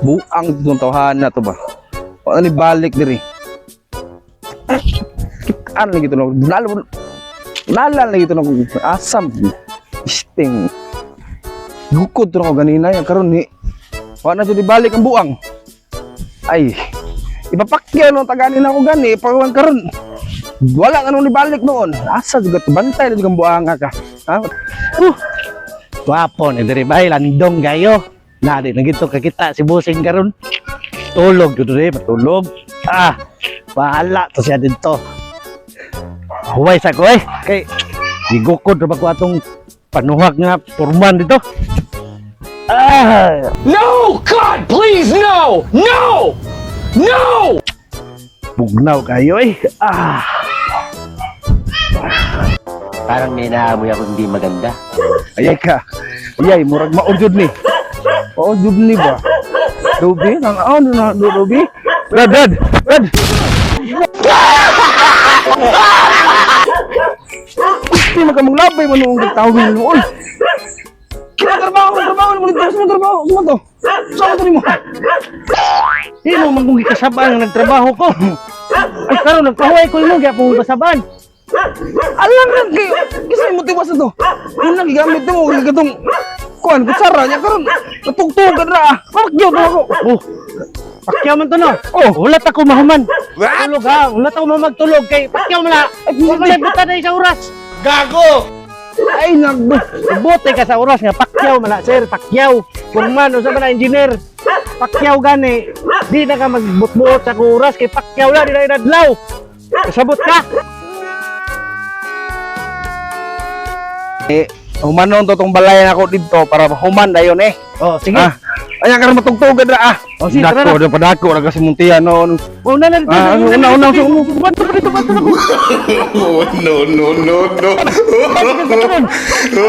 Buang itong tawhan na to ba? O ano balik diri? Kitaan lagi ito na. Nalala lagi ito na. Asam. Isting. Gukod ito na ko ganina yan. Karoon ni. Wala na ito di balik ang buang. Ay. Ipapakya no. Taganin ako gani. Pagawang karoon. Wala ka nung ibalik noon. Asa juga ito. Bantay na juga ang buang ka. Ha? Guwapo ni diri bay landong gayo. Nadi na gito kakita si Busing karon. Tulog jud diri, matulog. Bahala to siya dito. Huway sa ko kay gigukod ra ba ko atong panuhag nga purman dito. No! God, please, no! No! No! Bugnaw kayo Parang may naamoy ako hindi maganda. Ayay ka. Ayay, murag maujud ni. Maujud ni ba? Ruby? Ano na, Ruby? Brad! Hindi magkamuglabay mo nung tawin mo. Uy! Trabaho! Saan to? Saan to mo? Sino man kung gikasabaan nga nagtrabaho ko? Ay karon nagpahuway ko imo gyapon kasabaan. Alam na kayo! Kasi mo tiwas na to. Yun lang, gigamit mo. Gatong kuhan, kutsara niya. Karoon, natugtugan na. Pakyaw na ako. Pakyaw man to no. Ulat ako mahuman. Tulog ha. Ulat ako magtulog kay pakyaw man na. Wala buta na sa oras. Gago! Ay, nagbo. Buti ka sa oras nga pakyaw man na sir. Pakyaw. Kurman o sa mga engineer. Pakyaw gani. Di na ka magbutbuot sa oras kay pakyaw na. Di na inadlaw. Kasabot ka. Humanon to tong balayan ako dito para human dayon Sige. Ay, karon matugtugan na sige, tara na. Padako na kasi muntian noon. Una na dito. Una. Bato pa dito. No.